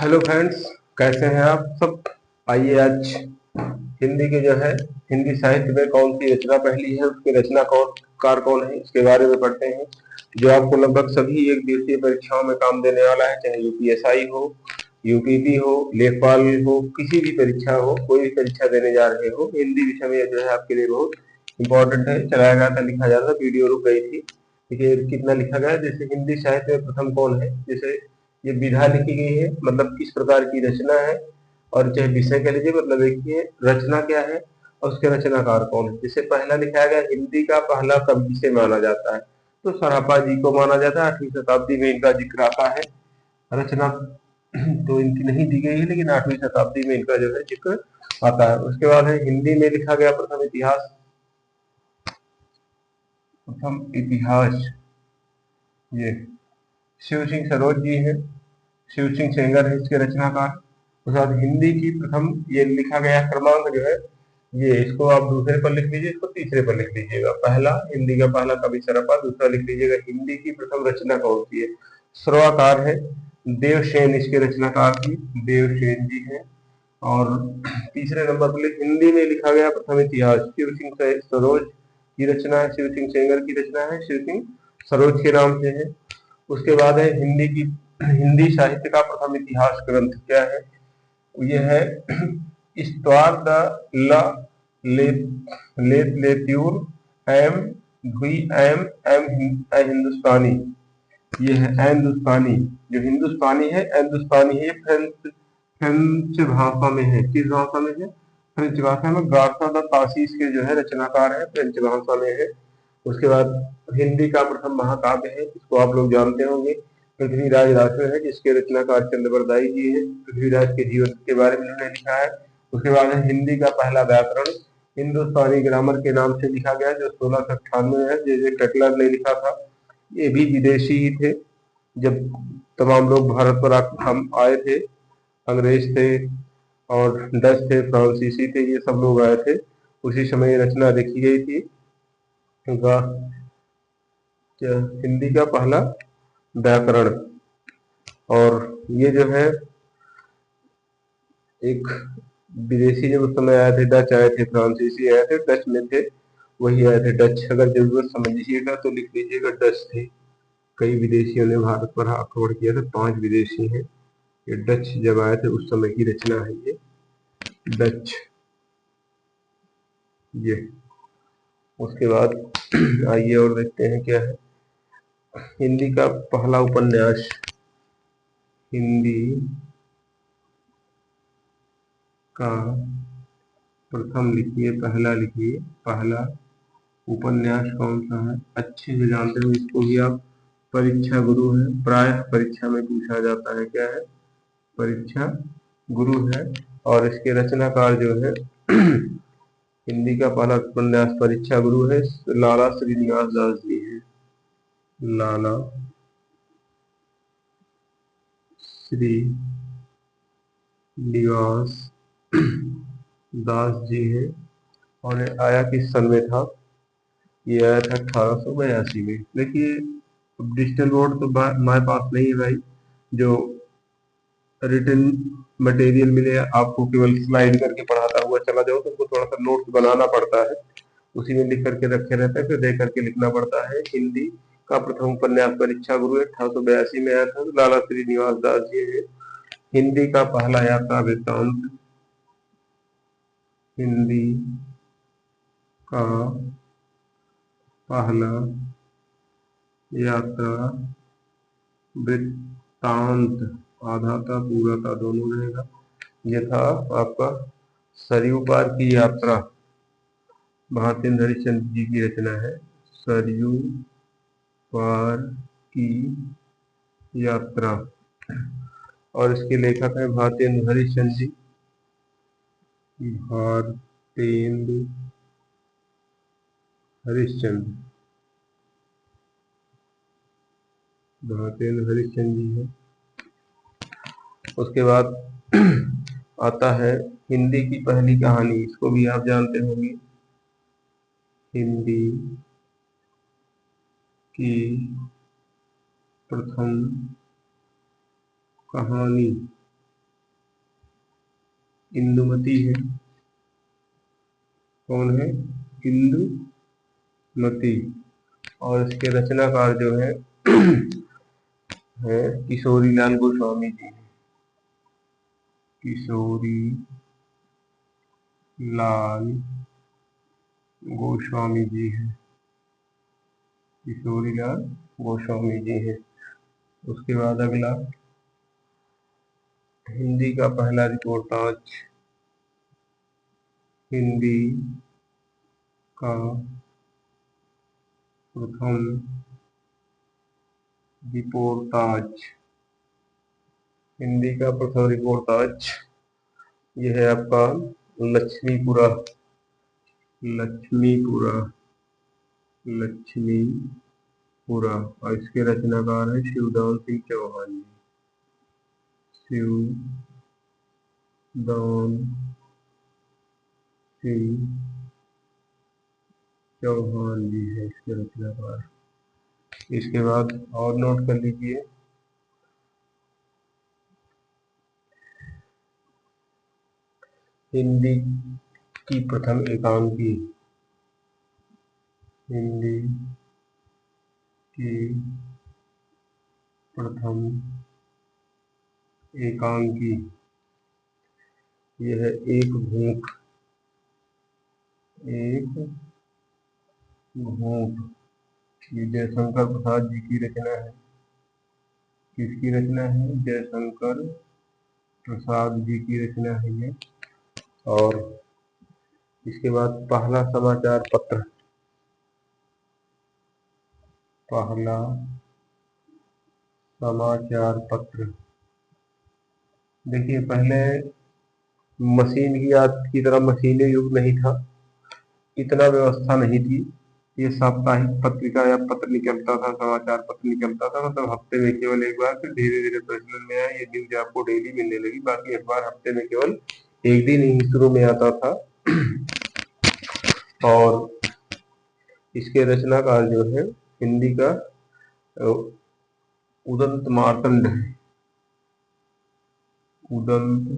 Hello friends, कैसे हैं आप सब। आइए आज हिंदी के जो है हिंदी साहित्य में कौन सी रचना पहली है, उसके रचनाकार कौन है, इसके बारे में पढ़ते हैं। जो आपको लगभग सभी एक दिवसीय परीक्षाओं में काम देने वाला है, चाहे यूपीएसआई हो, यूपीपी हो, लेखपाल हो, किसी भी परीक्षा हो, कोई भी परीक्षा देने जा रहे हो, हिंदी विषय में जो है आपके लिए बहुत इंपॉर्टेंट है। चलाया गया था, लिखा जाता था, वीडियो रुक गई थी। देखिए कितना लिखा गया है। जैसे हिंदी साहित्य में प्रथम कौन है, जैसे ये विधा लिखी गई है, मतलब किस प्रकार की रचना है, और चाहे विषय कह लीजिए, मतलब एक ही है, रचना क्या है और उसके रचनाकार कौन है। जैसे पहला लिखा गया, हिंदी का पहला कवि किसे माना जाता है, तो सराफा जी को माना जाता है। 8वीं शताब्दी में इनका जिक्र आता है। रचना तो इनकी नहीं दी गई है, लेकिन 8वीं शताब्दी में इनका जो है जिक्र आता है। उसके बाद है हिंदी में लिखा गया प्रथम इतिहास। प्रथम इतिहास ये शिव सिंह सरोज जी है, शिव सिंह सेंगर है इसके रचनाकार। उसके बाद हिंदी की प्रथम ये लिखा गया क्रमांक जो है, ये इसको आप दूसरे पर लिख लीजिए, इसको तीसरे पर लिख लीजिएगा। पहला हिंदी का पहला कवि सरपा, दूसरा लिख लीजिएगा हिंदी की प्रथम रचना कौन सी है। सर्वाकार है, देवसेन इसके रचनाकार की, देवसेन जी है। और तीसरे नंबर पर हिंदी में लिखा गया प्रथम इतिहास, शिव सिंह सरोज की रचना है, शिव सिंह सेंगर की रचना है, शिव सिंह सरोज के नाम से है। उसके बाद है हिंदी साहित्य का प्रथम इतिहास ग्रंथ क्या है, ये है इस्तवार द ल लेत्यूर एम वी एम एम हिंदुस्तानी। ये है हिंदुस्तानी, जो हिंदुस्तानी है हिंदुस्तानी है, ये फ्रेंच भाषा में है। किस भाषा में है? फ्रेंच भाषा में। गार्सा द ताशीस के जो है रचनाकार है, फ्रेंच भाषा में है। उसके बाद हिंदी का प्रथम महाकाव्य है, इसको आप लोग जानते होंगे, पृथ्वीराज राठौर है, जिसके रचनाकार चंद्रवरदाई जी है। पृथ्वीराज के जीवन के बारे में उन्होंने लिखा है। उसके बाद है हिंदी का पहला व्याकरण, हिंदुस्तानी ग्रामर के नाम से लिखा गया, जो 1698 में है, जे कटलर ने लिखा था। ये भी विदेशी ही थे। जब तमाम लोग भारत पर हम आए थे, अंग्रेज थे और डच थे, फ्रांसीसी थे, ये सब लोग आए थे, उसी समय ये रचना लिखी गई थी। हिंदी का पहला व्याकरण। और ये जो है एक विदेशी जब उस समय आए थे, डच आए थे, फ्रांसीसी आए थे, डच में थे, वही आए थे डच। अगर जरूरत समझिएगा तो लिख लीजिएगा डच थे। कई विदेशियों ने भारत पर आक्रमण किया था, 5 विदेशी हैं। ये डच जब आए थे उस समय की रचना है ये, डच ये। उसके बाद आइए और देखते हैं क्या है। हिंदी का पहला उपन्यास, हिंदी का प्रथम लिखिए, पहला लिखिए, पहला उपन्यास कौन सा है। अच्छे से जानते हो इसको भी आप, परीक्षा गुरु है, प्रायः परीक्षा में पूछा जाता है। क्या है? परीक्षा गुरु है। और इसके रचनाकार जो है हिंदी का पहला उपन्यास परीक्षा गुरु है, लाला श्रीनिवास दास जी है। लाला श्री निवास दास जी है। और ये आया किस सन में था? ये आया था 1882 में। देखिए अब डिजिटल बोर्ड तो हमारे पास नहीं है भाई, जो रिटन मटेरियल मिले आपको, केवल स्लाइड करके पढ़ाता हुआ चला जाओ, तो उसको थोड़ा सा नोट्स बनाना पड़ता है, उसी में लिख करके रखे रहते हैं, फिर देख करके लिखना पड़ता है। हिंदी का प्रथम उपन्यास परीक्षा गुरु 1882 में आया था, लाला श्रीनिवास दास जी है। हिंदी का पहला यात्रा वृत्तांत, हिंदी का पहला यात्रा वृत्तांत, आधा था पूरा था, दोनों रहेगा। ये था आपका सरयू पार की यात्रा, भारतेंद्र हरिश्चंद्र जी की रचना है, सरयू पार की यात्रा। और इसके लेखक है भारतेंद्र हरिश्चंद्र जी, भारतेंद्र हरिश्चंद्र, भारतेंद्र हरिश्चंद्र जी है। उसके बाद आता है हिंदी की पहली कहानी, इसको भी आप जानते होंगे, हिंदी की प्रथम कहानी इंदुमती है। कौन है? इंदुमती। और इसके रचनाकार जो है किशोरी लाल गोस्वामी जी। किशोरी लाल गोस्वामी जी है। किशोरी लाल गोस्वामी जी है। उसके बाद अगला, हिंदी का पहला रिपोर्टाज। हिंदी का प्रथम रिपोर्टाज। हिंदी का प्रथम रिपोर्टाज यह है आपका लक्ष्मीपुरा। लक्ष्मीपुरा। लक्ष्मीपुरा। और इसके रचनाकार है शिवदान सिंह चौहान जी। शिवदान सिंह चौहान जी है इसके रचनाकार। इसके बाद और नोट कर लीजिए, हिंदी की प्रथम एकांकी। हिंदी की प्रथम एकांकी यह है एक भूख। एक भूख। ये जयशंकर प्रसाद जी की रचना है। किसकी रचना है? जयशंकर प्रसाद जी की रचना है ये। और इसके बाद पहला समाचार पत्र। पहला समाचार पत्र। देखिए, पहले मशीन की आज की तरह मशीनी युग नहीं था, इतना व्यवस्था नहीं थी। ये साप्ताहिक पत्रिका या पत्र निकलता था, समाचार पत्र निकलता था, मतलब हफ्ते में केवल एक बार। फिर धीरे धीरे प्रचलन में आया, ये न्यूज आपको डेली मिलने लगी। बाकी अखबार हफ्ते में केवल एक दिन ही शुरू में आता था। और इसके रचनाकार जो है हिंदी का उदंत मार्तंड है। उदंत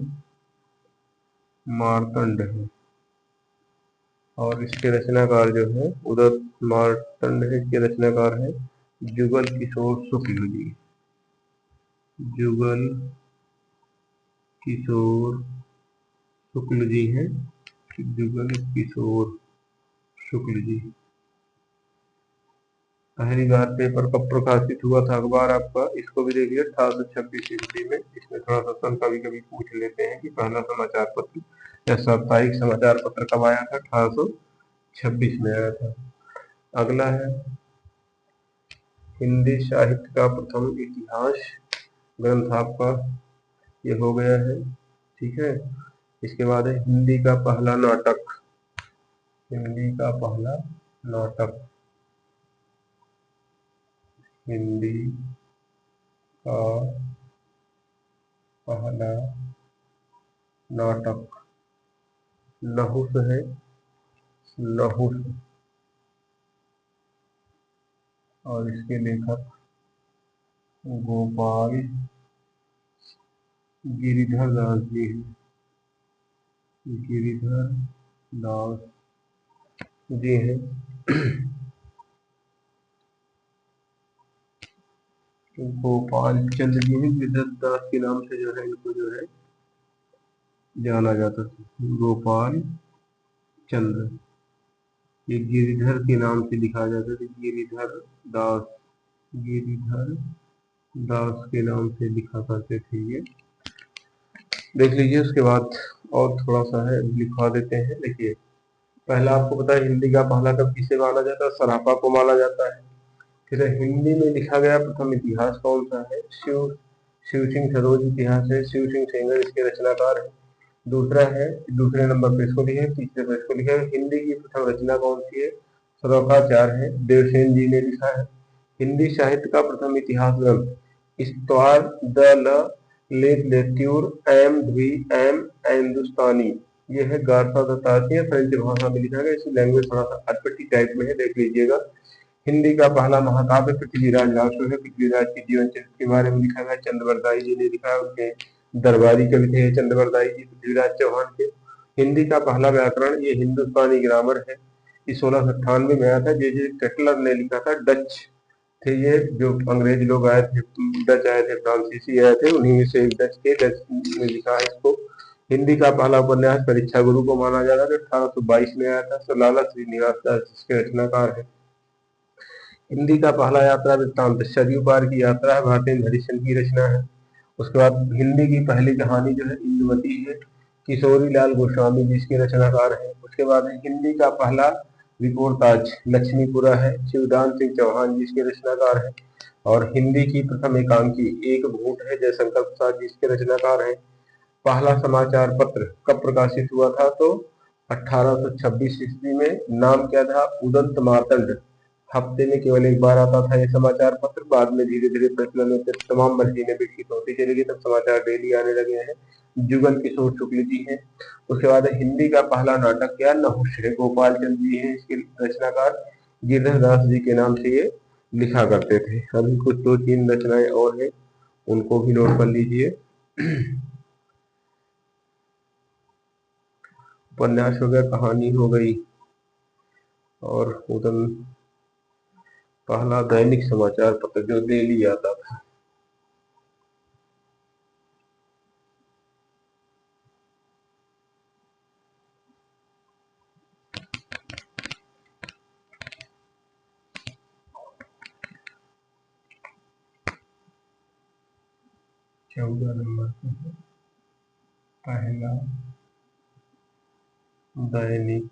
मार्तंड है। और इसके रचनाकार जो है उदंत मार्तंड है, इसके रचनाकार है जुगल किशोर शुक्ल जी। जुगल किशोर शुक्ल जी हैं। जुगल किशोर शुक्ल जी। पहली बार पेपर कब प्रकाशित हुआ था अखबार आपका? इसको भी देखिए 1826 ईस्वी में। इसमें थोड़ा सा सन कभी कभी पूछ लेते हैं कि पहला समाचार पत्र या साप्ताहिक समाचार पत्र कब आया था? 1826 में आया था। अगला है हिंदी साहित्य का प्रथम इतिहास ग्रंथ आपका ये हो गया है। ठीक है। इसके बाद है हिंदी का पहला नाटक। हिंदी का पहला नाटक। हिंदी का पहला नाटक नहुस है। नहुस। और इसके लेखक गोपाल गिरिधर दास जी हैं। गिरिधर दास जी हैं। गोपाल चंद्र जी हैं। गिरिधर दास के नाम से जो है इनको जो है जाना जाता था। गोपाल चंद्र। ये गिरिधर के नाम से लिखा जाता था। गिरिधर दास। गिरिधर दास के नाम से लिखा करते थे ये। देख लीजिए। उसके बाद और थोड़ा सा है लिखवा देते हैं। देखिए, पहला आपको पता है हिंदी का पहला कब किसे माना जाता है? सराफा को माना जाता है। फिर हिंदी में लिखा गया प्रथम इतिहास कौन सा है? शिव सिंह सरोज इतिहास है। शिव सिंह सेंगर इसके रचनाकार है। दूसरा है, दूसरे नंबर पे इसको लिखे, तीसरे पे इसको लिखे, हिंदी की प्रथम रचना कौन सी है? सरोकाचार्य है, देवसेन जी ने लिखा है। हिंदी साहित्य का प्रथम इतिहास ग्रंथ इस्तवार द ल लेट लेट्यूर एम द्वी एम हिंदुस्तानी ये है गार्था दत्तात्रेय। फ्रेंच भाषा में लिखा गया। इसकी लैंग्वेज थोड़ा सा अटपटी टाइप में है, देख लीजिएगा। हिंदी का पहला महाकाव्य पृथ्वीराज रासो है। पृथ्वीराज के जीवन चरित्र के बारे में लिखा गया। चंद्रवरदाई जी ने लिखा है। उनके दरबारी के लिखे हैं चंद्रवरदाई जी पृथ्वीराज चौहान के। हिंदी का पहला व्याकरण ये हिंदुस्तानी ग्रामर है, ये 1698 में आया था। जे केटलर ने लिखा था, डच थे ये, जो अंग्रेज लोग आए थे, डच आए थे, फ्रांसीसी आए थे, उन्हीं में से एक डच ने लिखा है इसको। हिंदी का पहला उपन्यास परीक्षा गुरु को माना जा रहा है, 1822 में आया था। सलाला श्रीनिवास दास जिसके रचनाकार है। हिंदी का पहला यात्रा वृत्तांत सरयू पार की यात्रा है, भारतेंद्र हरिश्चंद्र की रचना है। उसके बाद हिंदी की पहली कहानी जो है इंदुमती है, किशोरी लाल गोस्वामी जिसके रचनाकार है। उसके बाद हिंदी का पहला रिपोर्टाज लक्ष्मीपुरा है, शिवदान सिंह चौहान जिसके रचनाकार है। और हिंदी की प्रथम एकांकी एक घूंट है, जयशंकर प्रसाद जिसके रचनाकार है। पहला समाचार पत्र कब प्रकाशित हुआ था, तो 1826 ईस्वी में। नाम क्या था, उदंत मार्तंड। हफ्ते में केवल एक बार आता था ये समाचार पत्र, बाद में धीरे धीरे प्रचलन में तमाम मशीनें विकसित होती चली गई, तब समाचार डेली आने लगे हैं। जुगल किशोर शुक्ल जी हैं। उसके बाद हिंदी का पहला नाटक क्या, नहुष है, गोपाल चंद जी हैं इसके रचनाकार। गिरधर दास जी के नाम से ये लिखा करते थे। अभी कुछ 2-3 रचनाएं और हैं, उनको भी नोट कर लीजिए। उपन्यास हो गया, कहानी हो गई, और उदन पहला दैनिक समाचार पत्र जो डेली आता था। चौदह नंबर पहला दैनिक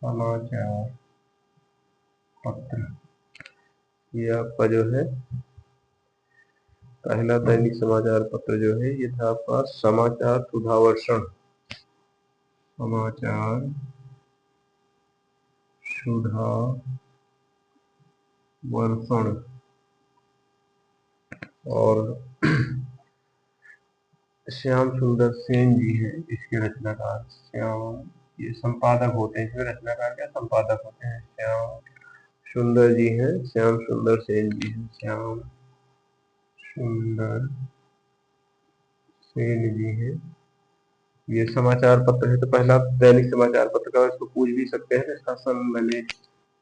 समाचार पत्र, ये आपका जो है पहला दैनिक समाचार पत्र जो है ये था आपका समाचार सुधावर्षण। समाचार सुधावर्षण। और श्याम सुंदर सेन जी हैं इसके रचनाकार। श्याम, ये संपादक होते हैं, इसमें रचनाकार क्या संपादक होते हैं। श्याम सुंदर जी हैं, श्याम सुंदर सेन जी हैं, श्याम सुंदर सेन जी हैं। ये समाचार पत्र है, तो पहला दैनिक समाचार पत्र का इसको पूछ भी सकते हैं। इसका सन मैंने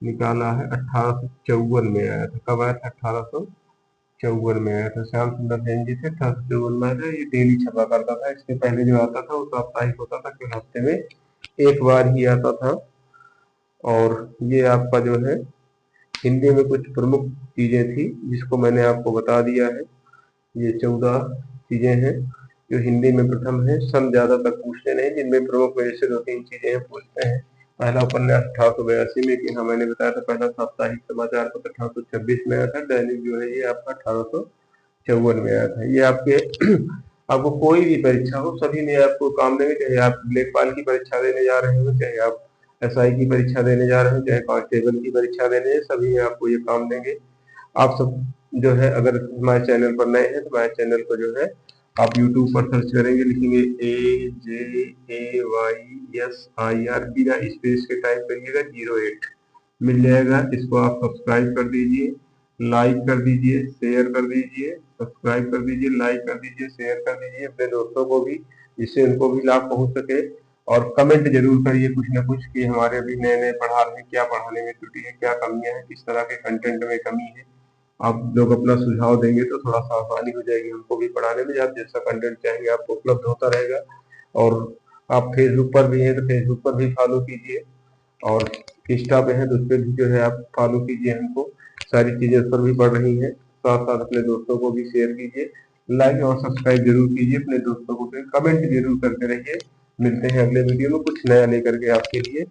निकाला है, 1854 में आया था। कब आया था, 1854 में आया था। श्याम सुंदर सेन जी थे, 1854 में आया था। ये डेली छपा करता था, इसके पहले जो आता था वो साप्ताहिक होता था, केवल हफ्ते में एक बार ही आता था। और ये आपका जो है हिंदी में कुछ प्रमुख चीजें थी जिसको मैंने आपको बता दिया है। ये 14 चीजें हैं जो हिंदी में प्रथम है। सन ज्यादा तक पूछते नहीं, जिनमें प्रमुख में जैसे 2-3 चीजें पूछते हैं। पहला उपन्यास 1882 में, कि हाँ मैंने बताया था। पहला साप्ताहिक समाचार पत्र 1826 में आया था। दैनिक जो है ये आपका 1854 में आया था। ये आपके आपको कोई भी परीक्षा हो सभी में आपको काम देंगे, चाहे आप लेखपाल की परीक्षा देने जा रहे हो, चाहे आप एसआई की परीक्षा देने जा रहे हो, चाहे कांस्टेबल की परीक्षा देने, सभी में आपको ये काम देंगे। आप सब जो है अगर हमारे चैनल पर नए हैं तो हमारे चैनल को जो है आप यूट्यूब पर सर्च करेंगे, लिखेंगे AJAYSIR, बिना स्पेस के टाइप करिएगा 08, मिल जाएगा। इसको आप सब्सक्राइब कर दीजिए, लाइक कर दीजिए, शेयर कर दीजिए, सब्सक्राइब कर दीजिए, लाइक कर दीजिए, शेयर कर दीजिए अपने दोस्तों को भी, जिससे उनको भी लाभ पहुंच सके। और कमेंट जरूर करिए कुछ ना कुछ कि हमारे अभी नए नए पढ़ा रहे हैं, क्या पढ़ाने में त्रुटि है, क्या कमियां हैं, किस तरह के कंटेंट में कमी है। आप लोग अपना सुझाव देंगे तो थोड़ा सा आसानी हो जाएगी हमको भी पढ़ाने में। आप जैसा कंटेंट चाहेंगे आपको उपलब्ध होता रहेगा। और आप फेसबुक पर भी हैं तो फेसबुक पर भी फॉलो कीजिए, और इंस्टा पे हैं तो उस पर भी जो है आप फॉलो कीजिए हमको। सारी चीजें उस पर भी बढ़ रही हैं। साथ साथ अपने दोस्तों को भी शेयर कीजिए, लाइक और सब्सक्राइब जरूर कीजिए अपने दोस्तों को, कमेंट जरूर करते रहिए। मिलते हैं अगले वीडियो में कुछ नया लेकर के आपके लिए।